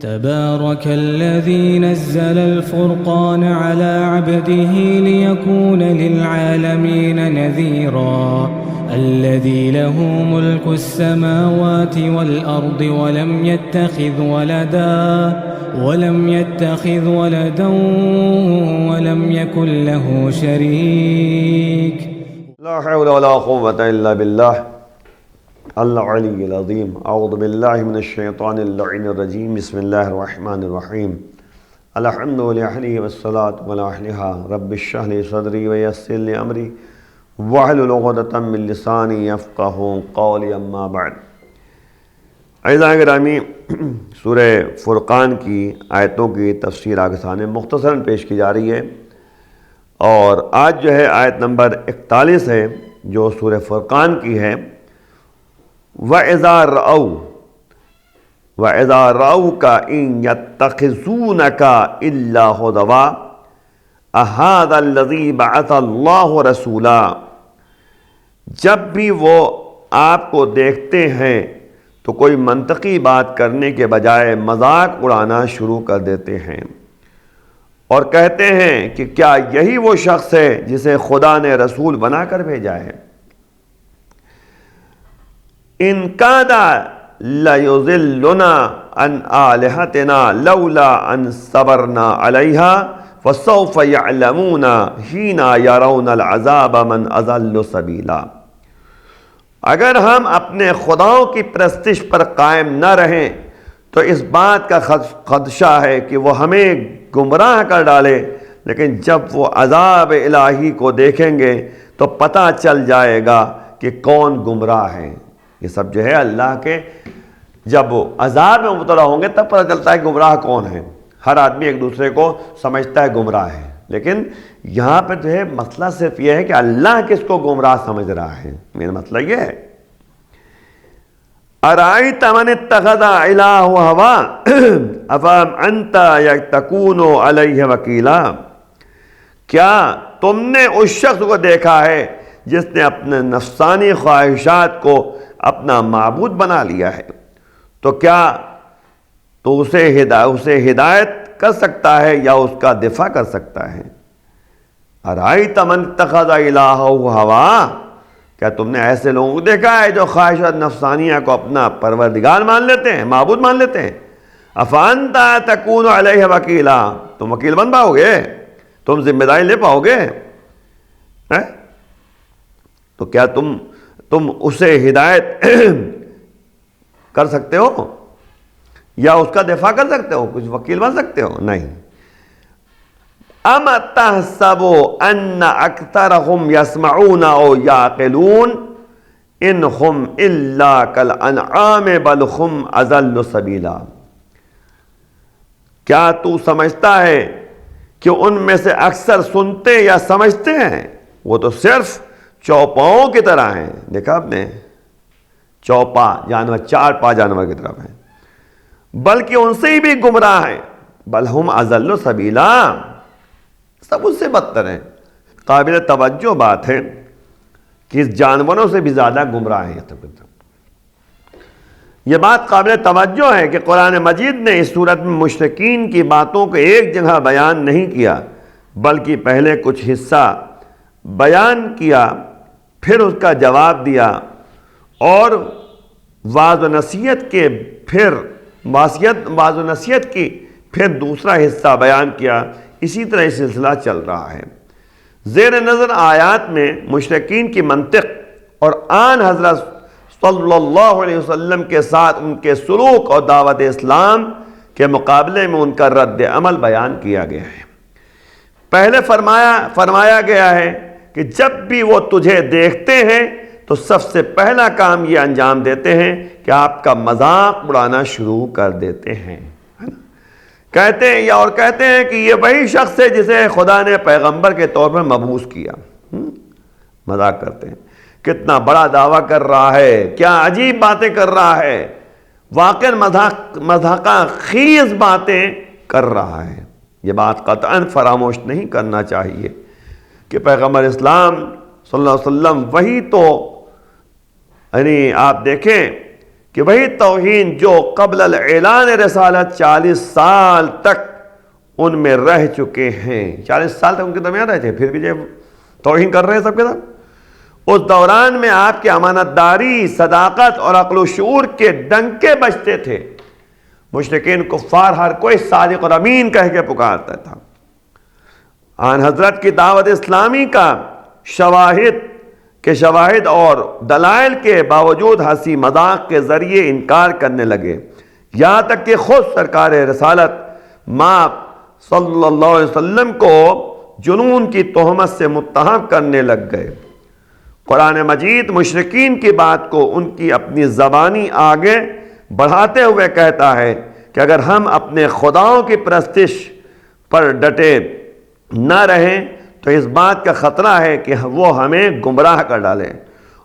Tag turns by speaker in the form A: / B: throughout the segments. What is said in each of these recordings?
A: تبارك الذي نزل الفرقان على عبده ليكون للعالمين نذيرا الذي له ملك السماوات والأرض ولم يتخذ ولدا ولم يكن له شريك.
B: لا حول ولا قوة إلا بالله العلی العظیم. اعوذ باللہ من الشیطان اللعین الرجیم. بسم اللہ الرحمن الرحیم. الحمد للہ والصلاة والسلام رب اشرح لی صدری ویسر لی امری واحلل عقدۃ من لسانی یفقہوا قولی. اما بعد. عزیزان گرامی، سورہ فرقان کی آیتوں کی تفسیر آگے سامنے مختصراً پیش کی جا رہی ہے، اور آج جو ہے آیت نمبر 41 ہے جو سورہ فرقان کی ہے. وَإِذَا رَأَوْكَ إِن يَتَّخِذُونَكَ إِلَّا هُزُوًا أَهَذَا الَّذِي بَعَثَ اللَّهُ رَسُولًا. جب بھی وہ آپ کو دیکھتے ہیں تو کوئی منطقی بات کرنے کے بجائے مذاق اڑانا شروع کر دیتے ہیں اور کہتے ہیں کہ کیا یہی وہ شخص ہے جسے خدا نے رسول بنا کر بھیجا ہے. ان کاد لیضلنا عن آلہتنا لولا ان صبرنا علیہا فسوف یعلمون حین یرون العذاب من اضل سبیلا. اگر ہم اپنے خداؤں کی پرستش پر قائم نہ رہیں تو اس بات کا خدشہ ہے کہ وہ ہمیں گمراہ کر ڈالے، لیکن جب وہ عذاب الہی کو دیکھیں گے تو پتہ چل جائے گا کہ کون گمراہ ہے. یہ سب جو ہے اللہ کے جب عذاب میں مبتلا ہوں گے تب پتہ چلتا ہے گمراہ کون ہے. ہر آدمی ایک دوسرے کو سمجھتا ہے گمراہ ہے، لیکن یہاں پہ جو ہے مسئلہ صرف یہ ہے کہ اللہ کس کو گمراہ سمجھ رہا ہے. میرا مسئلہ یہ ہے، ارائیت من اتخذ الہہ ہوا افانت تکون علیہ وکیلا. کیا تم نے اس شخص کو دیکھا ہے جس نے اپنے نفسانی خواہشات کو اپنا معبود بنا لیا ہے، تو کیا تو اسے ہدایت کر سکتا ہے یا اس کا دفاع کر سکتا ہے. ارائیت من اتخذ الہہ ہوا. کیا تم نے ایسے لوگوں کو دیکھا ہے جو خواہشات نفسانیہ کو اپنا پروردگار مان لیتے ہیں، معبود مان لیتے ہیں. افانت تکون علیہ وکیلا. تم وکیل بن پاؤ گے؟ تم ذمہ داری لے پاؤ گے؟ تو کیا تم اسے ہدایت کر سکتے ہو یا اس کا دفاع کر سکتے ہو؟ کچھ وکیل بن سکتے ہو؟ نہیں. ام تحسب ان اکثرهم یسمعون او یعقلون ان هم الا کالانعام بل هم اضل سبیلا. کیا تو سمجھتا ہے کہ ان میں سے اکثر سنتے یا سمجھتے ہیں؟ وہ تو صرف چوپاؤں کی طرح ہیں. دیکھا آپ نے، چوپا جانور، چار پا جانور کی طرف ہیں، بلکہ ان سے ہی بھی گمراہ ہیں. بل ہم اضل سبیلا. سب اس سے بدتر ہیں. قابل توجہ بات ہے کہ اس جانوروں سے بھی زیادہ گمراہ ہیں. یہ بات قابل توجہ ہے کہ قرآن مجید نے اس صورت میں مشرکین کی باتوں کو ایک جگہ بیان نہیں کیا، بلکہ پہلے کچھ حصہ بیان کیا، پھر اس کا جواب دیا، اور واعظ و نصیحت کی پھر دوسرا حصہ بیان کیا. اسی طرح یہ سلسلہ چل رہا ہے. زیر نظر آیات میں مشرکین کی منطق اور آن حضرت صلی اللہ علیہ وسلم کے ساتھ ان کے سلوک اور دعوت اسلام کے مقابلے میں ان کا رد عمل بیان کیا گیا ہے. پہلے فرمایا گیا ہے کہ جب بھی وہ تجھے دیکھتے ہیں تو سب سے پہلا کام یہ انجام دیتے ہیں کہ آپ کا مذاق اڑانا شروع کر دیتے ہیں. کہتے ہیں کہ یہ وہی شخص ہے جسے خدا نے پیغمبر کے طور پر مبعوث کیا. مذاق کرتے ہیں، کتنا بڑا دعویٰ کر رہا ہے، کیا عجیب باتیں کر رہا ہے، واقعی مذاقہ خیز باتیں کر رہا ہے. یہ بات قطعاً فراموش نہیں کرنا چاہیے کہ پیغمبر اسلام صلی اللہ علیہ وسلم وہی تو، یعنی آپ دیکھیں کہ وہی توہین جو قبل الاعلان رسالت 40 سال تک ان میں رہ چکے ہیں، 40 سال تک ان کے درمیان رہے تھے، پھر بھی جو توہین کر رہے ہیں سب کے ساتھ۔ اس دوران میں آپ کی امانت داری، صداقت اور عقل و شعور کے ڈنکے بجتے تھے۔ مشرکین کفار ہر کوئی صادق اور امین کہہ کے پکارتا تھا۔ آن حضرت کی دعوت اسلامی کا شواہد اور دلائل کے باوجود ہنسی مذاق کے ذریعے انکار کرنے لگے، یہاں تک کہ خود سرکار رسالت ماں صلی اللہ علیہ وسلم کو جنون کی تہمت سے متہم کرنے لگ گئے۔ قرآن مجید مشرکین کی بات کو ان کی اپنی زبانی آگے بڑھاتے ہوئے کہتا ہے کہ اگر ہم اپنے خداؤں کی پرستش پر ڈٹے نہ رہیں تو اس بات کا خطرہ ہے کہ وہ ہمیں گمراہ کر ڈالیں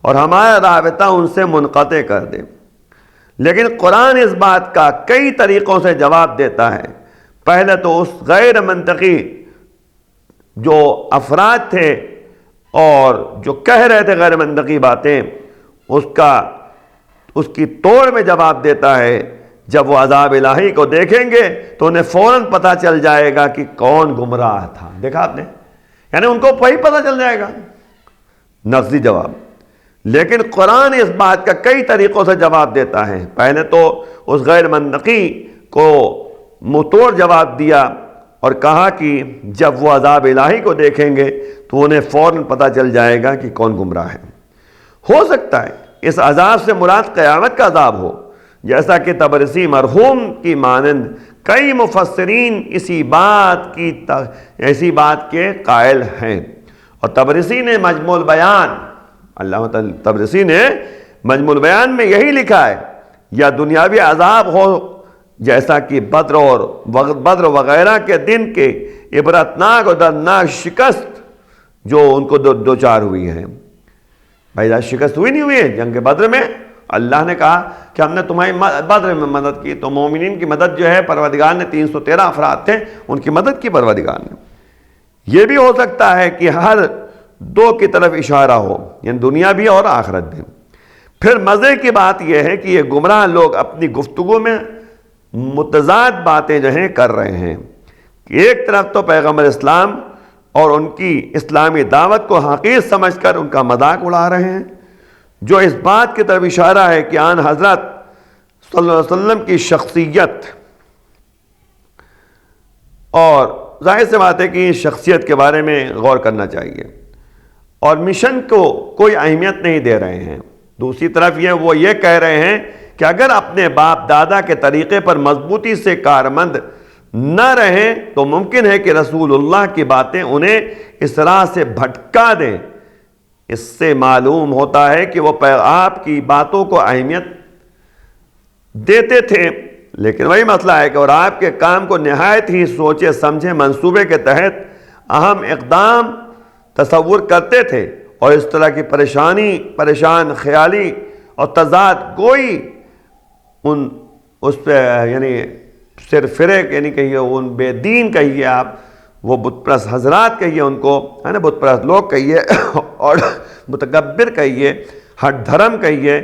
B: اور ہمارا رابطہ ان سے منقطع کر دے۔ لیکن قرآن اس بات کا کئی طریقوں سے جواب دیتا ہے۔ پہلے تو اس غیر منطقی جو افراد تھے اور جو کہہ رہے تھے غیر منطقی باتیں، اس کی توڑ میں جواب دیتا ہے۔ جب وہ عذاب الہی کو دیکھیں گے تو انہیں فوراً پتہ چل جائے گا کہ کون گمراہ تھا۔ دیکھا آپ نے، یعنی ان کو وہی پتہ چل جائے گا، نفسی جواب۔ لیکن قرآن اس بات کا کئی طریقوں سے جواب دیتا ہے۔ پہلے تو اس غیر منطقی کو منہ توڑ جواب دیا اور کہا کہ جب وہ عذاب الہی کو دیکھیں گے تو انہیں فوراً پتہ چل جائے گا کہ کون گمراہ ہے۔ ہو سکتا ہے اس عذاب سے مراد قیامت کا عذاب ہو، جیسا کہ طبرسی مرحوم کی مانند کئی مفسرین ایسی بات کے قائل ہیں۔ اور طبرسی نے مجموع البیان، علامہ طبرسی نے مجموع البیان میں یہی لکھا ہے، یا دنیاوی عذاب ہو جیسا کہ بدر وغیرہ کے دن کے عبرتناک اور دردناک شکست جو ان کو دوچار ہوئی ہے۔ بھائی شکست ہوئی نہیں ہوئی ہے جنگ بدر میں؟ اللہ نے کہا کہ ہم نے تمہاری بدر میں مدد کی، تو مومنین کی مدد جو ہے پروردگار نے 313 افراد تھے ان کی مدد کی پروردگار نے۔ یہ بھی ہو سکتا ہے کہ ہر دو کی طرف اشارہ ہو، یعنی دنیا بھی اور آخرت بھی۔ پھر مزے کی بات یہ ہے کہ یہ گمراہ لوگ اپنی گفتگو میں متضاد باتیں جو ہیں کر رہے ہیں کہ ایک طرف تو پیغمبر اسلام اور ان کی اسلامی دعوت کو حقیر سمجھ کر ان کا مذاق اڑا رہے ہیں، جو اس بات کی طرف اشارہ ہے کہ آن حضرت صلی اللہ علیہ وسلم کی شخصیت، اور ظاہر سی بات ہے کہ اس شخصیت کے بارے میں غور کرنا چاہیے، اور مشن کو کوئی اہمیت نہیں دے رہے ہیں۔ دوسری طرف وہ یہ کہہ رہے ہیں کہ اگر اپنے باپ دادا کے طریقے پر مضبوطی سے کارمند نہ رہیں تو ممکن ہے کہ رسول اللہ کی باتیں انہیں اس راہ سے بھٹکا دیں۔ اس سے معلوم ہوتا ہے کہ وہ آپ کی باتوں کو اہمیت دیتے تھے، لیکن وہی مسئلہ ہے کہ اور آپ کے کام کو نہایت ہی سوچے سمجھے منصوبے کے تحت اہم اقدام تصور کرتے تھے، اور اس طرح کی پریشان خیالی اور تضاد گوئی اس پہ یعنی صرف فرق یعنی کہیے ان بے دین کہیے آپ، وہ بت پرست حضرات کہیے ان کو، ہے نا، بت پرست لوگ کہیے اور متکبر کہیے، ہٹ دھرم کہیے،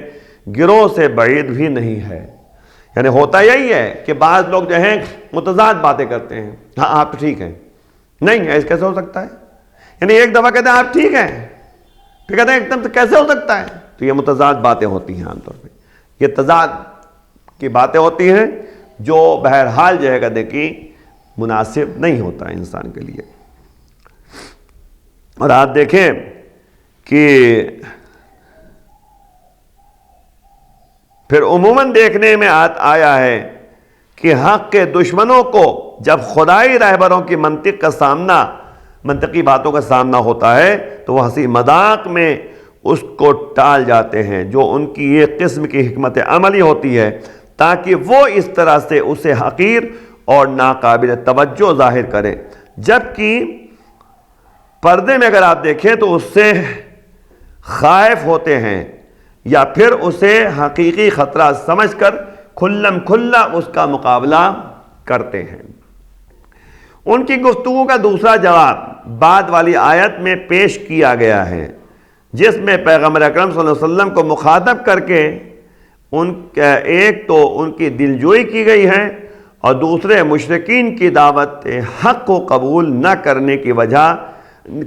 B: گروہ سے بعید بھی نہیں ہے۔ یعنی ہوتا یہی ہے کہ بعض لوگ جو ہیں متضاد باتیں کرتے ہیں، ہاں آپ ٹھیک ہیں، نہیں ہے، اس کیسے ہو سکتا ہے؟ یعنی ایک دفعہ کہتے ہیں آپ ٹھیک ہیں، پھر کہتے ہیں ایک دم سے کیسے ہو سکتا ہے؟ تو یہ متضاد باتیں ہوتی ہیں عام طور پہ، یہ تضاد کی باتیں ہوتی ہیں جو بہرحال جو ہے کہتے کہ مناسب نہیں ہوتا ہے انسان کے لیے۔ اور آپ دیکھیں کہ پھر عموماً دیکھنے میں آیا ہے کہ حق کے دشمنوں کو جب خدائی رہبروں کی منطقی باتوں کا سامنا ہوتا ہے تو وہ ہنسی مذاق میں اس کو ٹال جاتے ہیں، جو ان کی ایک قسم کی حکمت عملی ہوتی ہے، تاکہ وہ اس طرح سے اسے حقیر اور ناقابل توجہ ظاہر کریں، جبکہ پردے میں اگر آپ دیکھیں تو اس سے خائف ہوتے ہیں یا پھر اسے حقیقی خطرہ سمجھ کر کھلم کھلا اس کا مقابلہ کرتے ہیں۔ ان کی گفتگو کا دوسرا جواب بعد والی آیت میں پیش کیا گیا ہے، جس میں پیغمبر اکرم صلی اللہ علیہ وسلم کو مخاطب کر کے ایک تو ان کی دلجوئی کی گئی ہے اور دوسرے مشرکین کی دعوت حق کو قبول نہ کرنے کی وجہ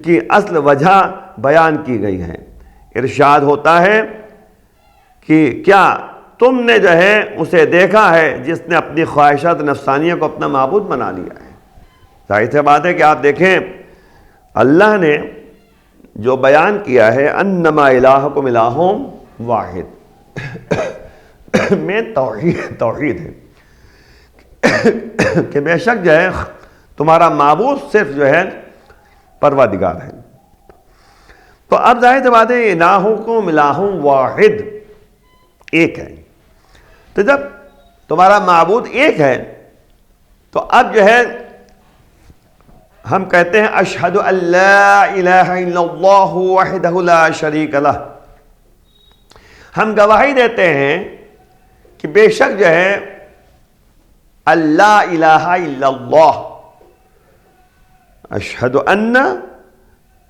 B: کی اصل وجہ بیان کی گئی ہے۔ ارشاد ہوتا ہے کہ کیا تم نے جو ہے اسے دیکھا ہے جس نے اپنی خواہشات نفسانیہ کو اپنا معبود بنا لیا ہے۔ ظاہر سی بات ہے کہ آپ دیکھیں اللہ نے جو بیان کیا ہے انما الہکم الہ واحد میں توحید ہے کہ بے شک جو ہے تمہارا معبود صرف جو ہے پروردگار ہے۔ تو اب ظاہر سی بات ہے الہکم الہ واحد ایک ہے، تو جب تمہارا معبود ایک ہے تو اب جو ہے ہم کہتے ہیں اشہد ان لا الہ الا اللہ وحدہ لا شریک لہ، ہم گواہی دیتے ہیں کہ بے شک جو ہے اللہ الہ الا اللہ، اشہد ان لا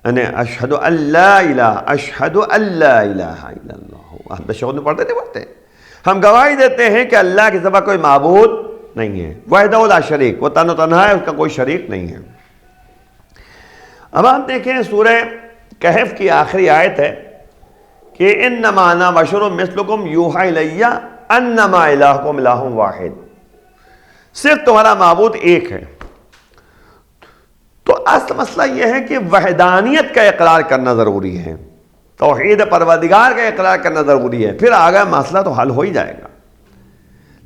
B: الہ، اشہد ان لا الہ الا اللہ، ہم تشہد میں پڑھتے ہیں ہم گواہی دیتے ہیں کہ اللہ کے سوا کوئی معبود نہیں ہے، وحدہ لا شریک، وہ تنہا ہے، اس کا کوئی شریک نہیں ہے۔ اب آپ دیکھیں سورہ کہف کی آخری آیت ہے کہ انما انا بشر مثلکم یوحی الی انما الہکم الہ واحد، صرف تمہارا معبود ایک ہے۔ تو اصل مسئلہ یہ ہے کہ وحدانیت کا اقرار کرنا ضروری ہے، توحید پروردگار کا اقرار کرنا ضروری ہے، پھر آگے مسئلہ تو حل ہو ہی جائے گا۔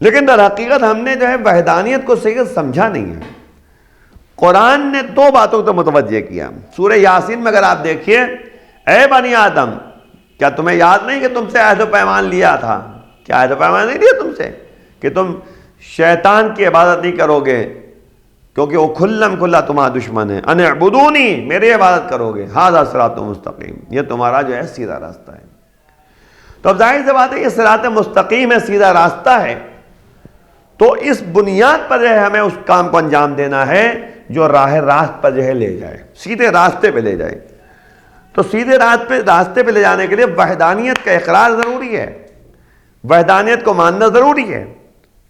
B: لیکن در حقیقت ہم نے جو ہے وحدانیت کو صحیح سمجھا نہیں ہے۔ قرآن نے دو باتوں کو متوجہ کیا۔ سورہ یاسین میں اگر آپ دیکھیے، اے بنی آدم، کیا تمہیں یاد نہیں کہ تم سے عہد و پیمان لیا تھا؟ کیا عہد و پیمان نہیں لیا تم سے کہ تم شیطان کی عبادت نہیں کرو گے کیونکہ وہ کھلا تمہارا دشمن ہے، ان اعبدونی، میری عبادت کرو گے، ھذا صراط مستقیم، یہ تمہارا جو ہے سیدھا راستہ ہے۔ تو اب ظاہر سی بات ہے یہ صراط مستقیم ہے، سیدھا راستہ ہے، تو اس بنیاد پر جو ہے ہمیں اس کام کو انجام دینا ہے جو راہ راست پر جو ہے لے جائے، سیدھے راستے پہ لے جائے۔ تو سیدھے راستے پہ لے جانے کے لیے وحدانیت کا اقرار ضروری ہے، وحدانیت کو ماننا ضروری ہے،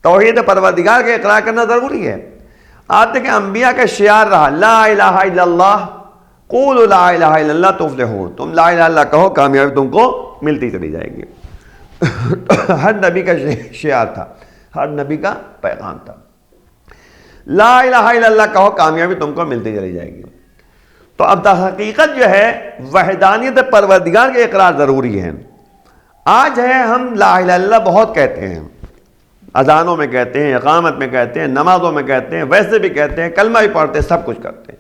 B: توحید پروردگار کا اقرار کرنا ضروری ہے۔ آپ دیکھیں انبیاء کا شعار رہا لا الہ الا اللہ، قولوا لا الہ الا اللہ تفلحون، تم لا الہ الا اللہ کہو کامیابی تم کو ملتی چلی جائے گی۔ ہر نبی کا شعار تھا، ہر نبی کا پیغام تھا، لا الہ الا اللہ کہو کامیابی تم کو ملتی چلی جائے گی۔ تو اب در حقیقت جو ہے وحدانیت پروردگار کے اقرار ضروری ہے۔ آج ہے ہم لا الہ الا اللہ بہت کہتے ہیں، اذانوں میں کہتے ہیں، اقامت میں کہتے ہیں، نمازوں میں کہتے ہیں، ویسے بھی کہتے ہیں، کلمہ بھی پڑھتے ہیں، سب کچھ کرتے ہیں،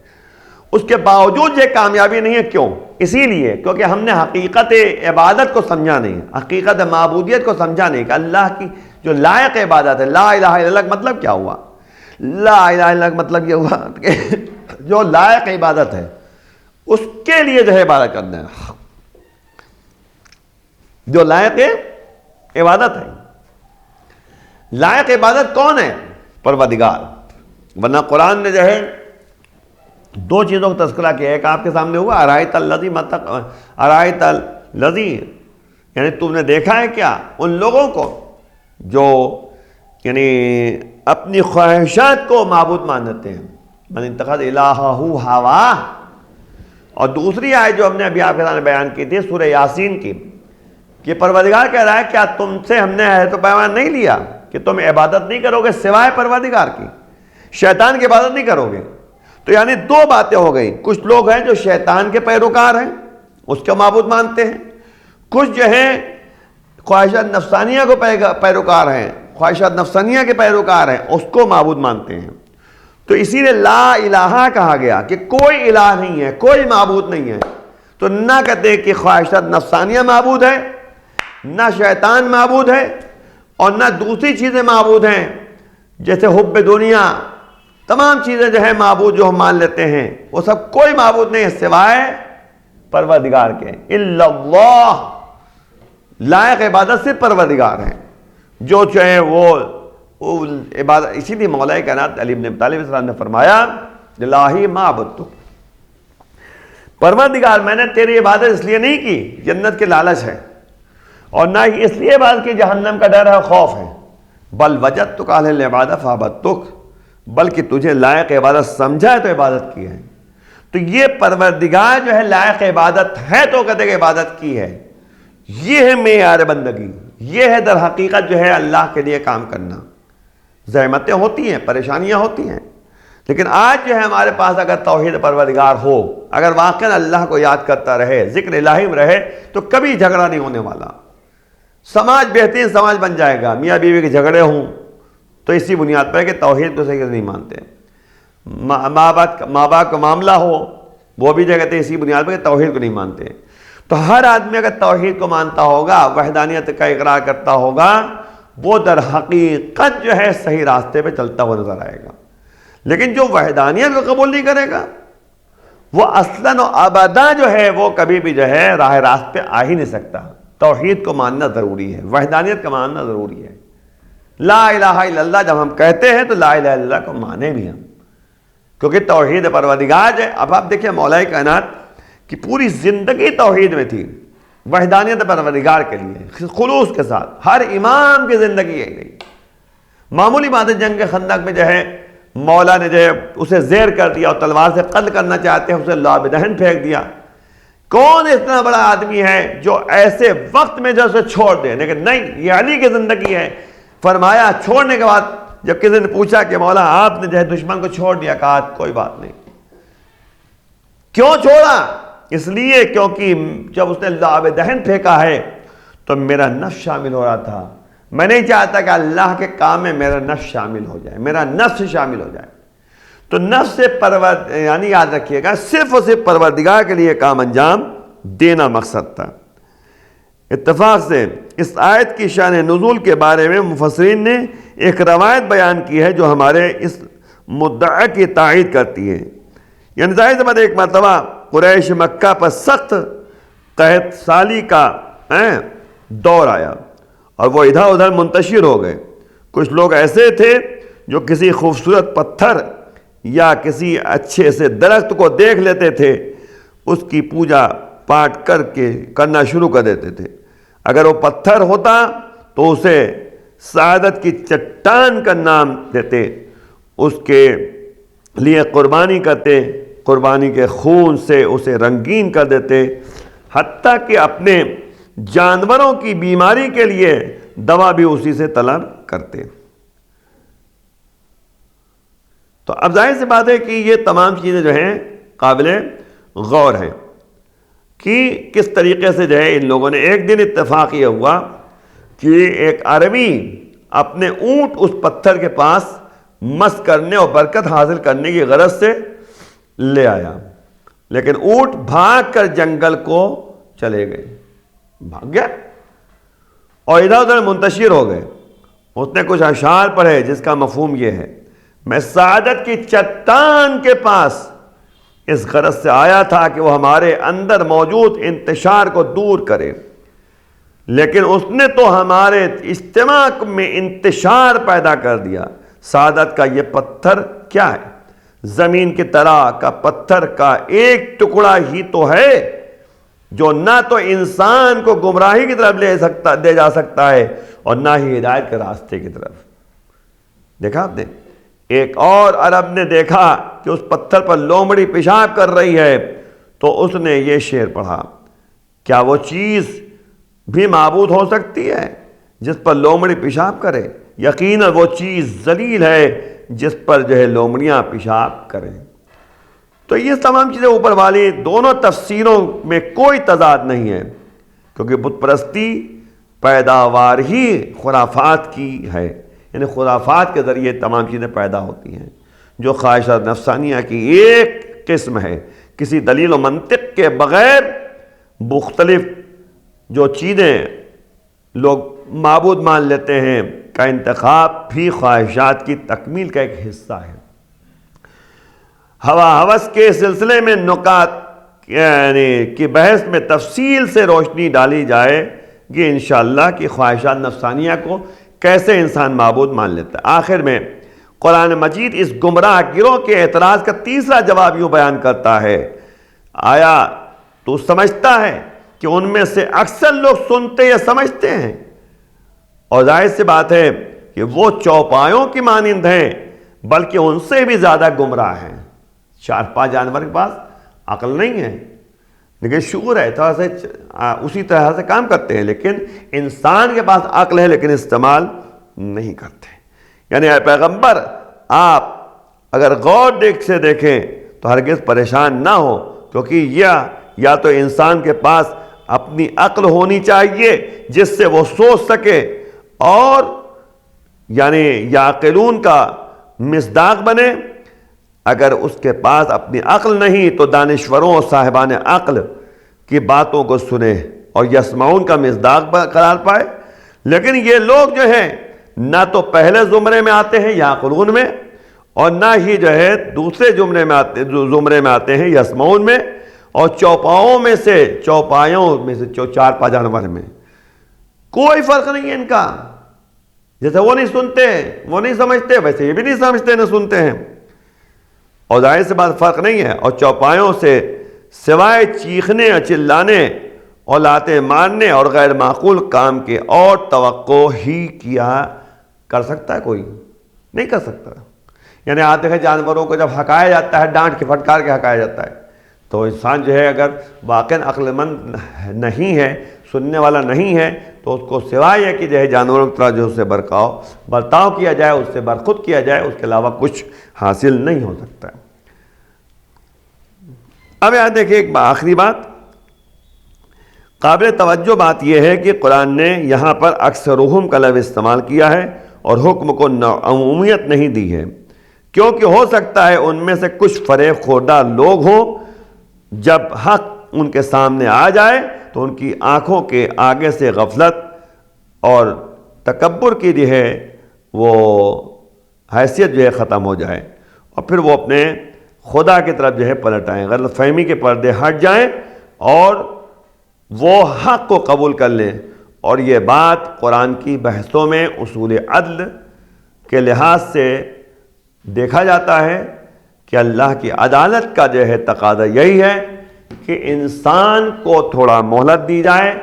B: اس کے باوجود یہ کامیابی نہیں ہے۔ کیوں؟ اسی لیے کیونکہ ہم نے حقیقت عبادت کو سمجھا نہیں، حقیقت معبودیت کو سمجھا نہیں کہ اللہ کی جو لائق عبادت ہے، لا الہ الا اللہ کا مطلب کیا ہوا؟ لا الہ الا اللہ کا مطلب یہ ہوا کہ جو لائق عبادت ہے اس کے لیے جو ہے عبادت کرنا ہے، جو لائق عبادت ہے۔ لائق عبادت کون ہے؟ پروردگار۔ ورنہ قرآن نے جو ہے دو چیزوں کا تذکرہ کیا، ایک آپ کے سامنے ہوا ارائیت الذی، یعنی تم نے دیکھا ہے کیا ان لوگوں کو جو یعنی اپنی خواہشات کو معبود مانتے ہیں، من اتخذ الہہ ہوا۔ اور دوسری آیت جو ہم نے ابھی آپ کے سامنے بیان کی تھی سورہ یاسین کی، کہ پروردگار کہہ رہا ہے کیا تم سے ہم نے عہد و پیمان نہیں لیا کہ تم عبادت نہیں کرو گے سوائے پروردگار کی، شیطان کی عبادت نہیں کرو گے؟ تو یعنی دو باتیں ہو گئی، کچھ لوگ ہیں جو شیطان کے پیروکار ہیں، اس کا معبود مانتے ہیں، کچھ جو ہیں خواہشات نفسانیہ کو پیروکار ہیں، خواہشات نفسانیہ کے پیروکار ہیں، اس کو معبود مانتے ہیں۔ تو اسی لیے لا الہ کہا گیا کہ کوئی الہ نہیں ہے، کوئی معبود نہیں ہے۔ تو نہ کہتے کہ خواہشات نفسانیہ معبود ہے، نہ شیطان معبود ہے، اور نہ دوسری چیزیں معبود ہیں جیسے حب دنیا، تمام چیزیں جو ہیں معبود جو ہم مان لیتے ہیں، وہ سب کوئی معبود نہیں ہے سوائے پروردگار کے۔ الا اللہ، لائق عبادت سے پروردگار ہیں، جو چاہے وہ عبادت۔ اسی لیے مولا کائنات علی بن ابی طالب السلام نے فرمایا الہی ما عبدتک، پروردگار میں نے تیری عبادت اس لیے نہیں کی، جنت کے لالچ ہے، اور نہ ہی اس لیے بات کہ جہنم کا ڈر ہے، خوف ہے، بل وجدتک علی العبادہ فعبدتک، بلکہ تجھے لائق عبادت سمجھا ہے تو عبادت کی ہے۔ تو یہ پروردگار جو ہے لائق عبادت ہے تو کہتے کہ عبادت کی ہے، یہ ہے معیار بندگی، یہ ہے در حقیقت جو ہے اللہ کے لیے کام کرنا۔ زحمتیں ہوتی ہیں، پریشانیاں ہوتی ہیں، لیکن آج جو ہے ہمارے پاس اگر توحید پروردگار ہو، اگر واقعا اللہ کو یاد کرتا رہے، ذکر الہی میں رہے، تو کبھی جھگڑا نہیں ہونے والا، سماج بہترین سماج بن جائے گا۔ میاں بیوی کے جھگڑے ہوں تو اسی بنیاد پر ہے کہ توحید کو صحیح نہیں مانتے، ماں باپ کا معاملہ ہو وہ بھی جو کہتے ہیں اسی بنیاد پر کہ توحید کو نہیں مانتے۔ تو ہر آدمی اگر توحید کو مانتا ہوگا، وحدانیت کا اقرار کرتا ہوگا، وہ در حقیقت جو ہے صحیح راستے پہ چلتا ہوا نظر آئے گا۔ لیکن جو وحدانیت کو قبول نہیں کرے گا، وہ اصلاً و ابدا جو ہے وہ کبھی بھی جو ہے راہ راست پہ آ ہی نہیں سکتا۔ توحید کو ماننا ضروری ہے، وحدانیت کا ماننا ضروری ہے۔ لا الہ الا اللہ جب ہم کہتے ہیں تو لا الہ الا اللہ کو مانیں بھی ہم، کیونکہ توحید پروردگار ہے۔ اب آپ دیکھیں مولا کائنات کی پوری زندگی توحید میں تھی، وحدانیت پروردگار کے لیے خلوص کے ساتھ، ہر امام کی زندگی یہی رہی۔ معمولی بات ہے، جنگ خندق میں جو ہے مولا نے جو ہے اسے زیر کر دیا اور تلوار سے قتل کرنا چاہتے ہیں، اسے لعب دہن پھینک دیا۔ کون اتنا بڑا آدمی ہے جو ایسے وقت میں جو اسے چھوڑ دے؟ لیکن نہیں، یہ علی کی زندگی ہے۔ فرمایا چھوڑنے کے بعد جب کسی نے پوچھا کہ مولا آپ نے جو ہے دشمن کو چھوڑ دیا، کہا کوئی بات نہیں۔ کیوں چھوڑا؟ اس لیے کیونکہ جب اس نے لعب دہن پھینکا ہے تو میرا نفس شامل ہو رہا تھا، میں نہیں چاہتا کہ اللہ کے کام میں میرا نفس شامل ہو جائے، میرا نفس شامل ہو جائے۔ تو نفس سے یعنی یاد رکھیے گا صرف اور صرف پروردگار کے لیے کام انجام دینا مقصد تھا۔ اتفاق سے اس آیت کی شان نزول کے بارے میں مفسرین نے ایک روایت بیان کی ہے جو ہمارے اس مدعا کی تائید کرتی ہے۔ یعنی ظاہر سی بات ہے، ایک مرتبہ قریش مکہ پر سخت قحط سالی کا دور آیا اور وہ ادھر ادھر منتشر ہو گئے۔ کچھ لوگ ایسے تھے جو کسی خوبصورت پتھر یا کسی اچھے سے درخت کو دیکھ لیتے تھے، اس کی پوجا پاٹ کرنا شروع کر دیتے تھے۔ اگر وہ پتھر ہوتا تو اسے سعادت کی چٹان کا نام دیتے، اس کے لیے قربانی کرتے، قربانی کے خون سے اسے رنگین کر دیتے، حتیٰ کہ اپنے جانوروں کی بیماری کے لیے دوا بھی اسی سے طلب کرتے۔ تو اب ظاہر سی بات ہے کہ یہ تمام چیزیں جو ہیں قابل غور ہیں کہ کس طریقے سے جو ہے ان لوگوں نے، ایک دن اتفاق یہ ہوا کہ ایک عربی اپنے اونٹ اس پتھر کے پاس مس کرنے اور برکت حاصل کرنے کی غرض سے لے آیا، لیکن اونٹ بھاگ کر جنگل کو چلے گئے، بھاگ گیا اور ادھر ادھر منتشر ہو گئے۔ اس نے کچھ اشعار پڑھے جس کا مفہوم یہ ہے، میں سعادت کی چٹان کے پاس اس غرض سے آیا تھا کہ وہ ہمارے اندر موجود انتشار کو دور کرے، لیکن اس نے تو ہمارے اجتماع میں انتشار پیدا کر دیا۔ سعادت کا یہ پتھر کیا ہے؟ زمین کی طرح کا پتھر کا ایک ٹکڑا ہی تو ہے جو نہ تو انسان کو گمراہی کی طرف لے جا سکتا ہے اور نہ ہی ہدایت کے راستے کی طرف۔ دیکھا آپ نے، ایک اور عرب نے دیکھا کہ اس پتھر پر لومڑی پیشاب کر رہی ہے تو اس نے یہ شعر پڑھا، کیا وہ چیز بھی معبود ہو سکتی ہے جس پر لومڑی پیشاب کرے؟ یقیناً وہ چیز ذلیل ہے جس پر جو ہے لومڑیاں پیشاب کریں۔ تو یہ تمام چیزیں اوپر والی دونوں تفسیروں میں کوئی تضاد نہیں ہے، کیونکہ بت پرستی پیداوار ہی خرافات کی ہے، یعنی خرافات کے ذریعے تمام چیزیں پیدا ہوتی ہیں۔ جو خواہشات نفسانیہ کی ایک قسم ہے، کسی دلیل و منطق کے بغیر مختلف جو چیزیں لوگ معبود مان لیتے ہیں کا انتخاب بھی خواہشات کی تکمیل کا ایک حصہ ہے۔ ہوا ہوس کے سلسلے میں نکات یعنی کہ بحث میں تفصیل سے روشنی ڈالی جائے گی انشاءاللہ کہ خواہشات نفسانیہ کو کیسے انسان معبود مان لیتا ہے۔ آخر میں قرآن مجید اس گمراہ گروہ کے اعتراض کا تیسرا جواب یوں بیان کرتا ہے، آیا تو سمجھتا ہے کہ ان میں سے اکثر لوگ سنتے یا سمجھتے ہیں، اور ظاہر سی بات ہے کہ وہ چوپایوں کی مانند ہیں بلکہ ان سے بھی زیادہ گمراہ ہیں۔ چارپا جانور کے پاس عقل نہیں ہے لیکن شعور ہے، تھوڑا سے اسی طرح سے کام کرتے ہیں، لیکن انسان کے پاس عقل ہے لیکن استعمال نہیں کرتے۔ یعنی اے پیغمبر، آپ اگر غور سے دیکھیں تو ہرگز پریشان نہ ہو، کیونکہ یا تو انسان کے پاس اپنی عقل ہونی چاہیے جس سے وہ سوچ سکے اور یعنی یعقلون کا مصداق بنے، اگر اس کے پاس اپنی عقل نہیں تو دانشوروں اور صاحبان عقل کی باتوں کو سنے اور یسمعون کا مصداق قرار پائے۔ لیکن یہ لوگ جو ہیں نہ تو پہلے زمرے میں آتے ہیں یعقلون میں، اور نہ ہی جو ہے دوسرے زمرے میں آتے ہیں یسمعون میں، اور چوپایوں میں سے چارپا جانور میں کوئی فرق نہیں ہے ان کا۔ جیسے وہ نہیں سنتے، وہ نہیں سمجھتے، ویسے یہ بھی نہیں سمجھتے نہ سنتے ہیں، اور ظاہر سے بات فرق نہیں ہے۔ اور چوپایوں سے سوائے چیخنے اور چلانے اور لاتے مارنے اور غیر معقول کام کے اور توقع ہی کیا کر سکتا ہے؟ کوئی نہیں کر سکتا۔ یعنی آتے ہیں جانوروں کو جب ہکایا جاتا ہے، ڈانٹ کے پھٹکار کے ہکایا جاتا ہے، تو انسان جو ہے اگر واقعاً عقل مند نہیں ہے، سننے والا نہیں ہے، تو اس کو سوائے ہے کہ جو ہے جانوروں کی طرح جو اسے برتاؤ کیا جائے، اس سے برخود کیا جائے، اس کے علاوہ کچھ حاصل نہیں ہو سکتا ہے۔ اب یہاں دیکھیں ایک آخری بات، قابل توجہ بات یہ ہے کہ قرآن نے یہاں پر اکثرہم کا لفظ استعمال کیا ہے اور حکم کو عمومیت نہیں دی ہے، کیونکہ ہو سکتا ہے ان میں سے کچھ فریب خوردہ لوگ ہوں، جب حق ان کے سامنے آ جائے تو ان کی آنکھوں کے آگے سے غفلت اور تکبر کی جو ہے وہ حیثیت جو ہے ختم ہو جائے، اور پھر وہ اپنے خدا کی طرف جو ہے پلٹ آئیں، غلط فہمی کے پردے ہٹ جائیں اور وہ حق کو قبول کر لیں۔ اور یہ بات قرآن کی بحثوں میں اصول عدل کے لحاظ سے دیکھا جاتا ہے کہ اللہ کی عدالت کا جو ہے تقاضا یہی ہے کہ انسان کو تھوڑا مہلت دی جائے،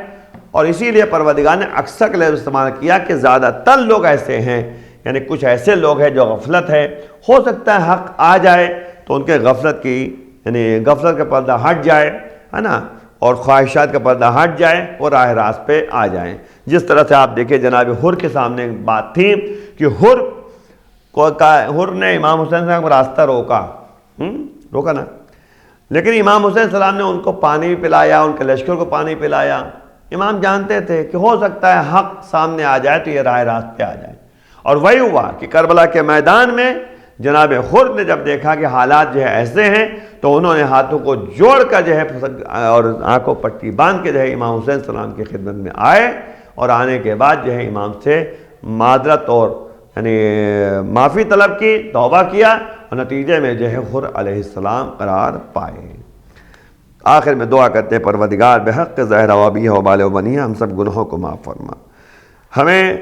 B: اور اسی لیے پروردگار نے اکثر کا لفظ استعمال کیا کہ زیادہ تر لوگ ایسے ہیں، یعنی کچھ ایسے لوگ ہیں جو غفلت ہے، ہو سکتا ہے حق آ جائے تو ان کے غفلت کا پردہ ہٹ جائے، ہے نا، اور خواہشات کا پردہ ہٹ جائے اور راہ راست پہ آ جائیں۔ جس طرح سے آپ دیکھیں جناب حر کے سامنے ایک بات تھی کہ حر نے امام حسین صاحب کو راستہ روکا نا، لیکن امام حسین السلام نے ان کو پانی بھی پلایا، ان کے لشکر کو پانی پلایا۔ امام جانتے تھے کہ ہو سکتا ہے حق سامنے آ جائے تو یہ راہ راست پہ آ جائے، اور وہی ہوا کہ کربلا کے میدان میں جناب خر نے جب دیکھا کہ حالات جو ہے ایسے ہیں تو انہوں نے ہاتھوں کو جوڑ کر جو ہے اور آنکھوں پٹی باندھ کے جو ہے امام حسین السلام کی خدمت میں آئے، اور آنے کے بعد جو ہے امام سے معذرت اور یعنی معافی طلب کی، توبہ کیا، اور نتیجے میں جو ہے خر علیہ السلام قرار پائے۔ آخر میں دعا کرتے ہیں پروردگار بحق زہرا وابیہ وبال و بنیہ ہم سب گناہوں کو معاف فرما، ہمیں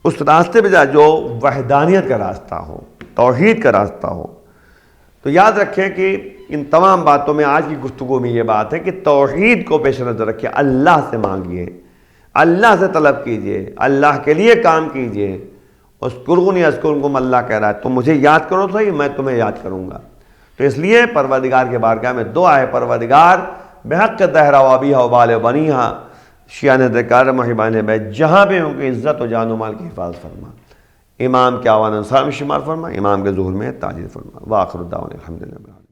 B: اس راستے پہ جا جو وحدانیت کا راستہ ہو، توحید کا راستہ ہو۔ تو یاد رکھیں کہ ان تمام باتوں میں آج کی گفتگو میں یہ بات ہے کہ توحید کو پیش نظر رکھیں، اللہ سے مانگیے، اللہ سے طلب کیجئے، اللہ کے لیے کام کیجئے۔ اذکرونی اذکرکم، اللہ کہہ رہا ہے تم مجھے یاد کرو صحیح، میں تمہیں یاد کروں گا۔ تو اس لیے پروردگار کے بارگاہ میں دعا ہے، پروردگار بحق دہرا وابیہ وبال و بنیہ شیعان ذکر محبان بیت جہاں بھی ان کی عزت و جان و مال کی حفاظت فرما، امام کے آوان انصار میں شمار فرما، امام کے ظہور میں تاجر فرما۔ وآخر دعوانا الحمدللہ۔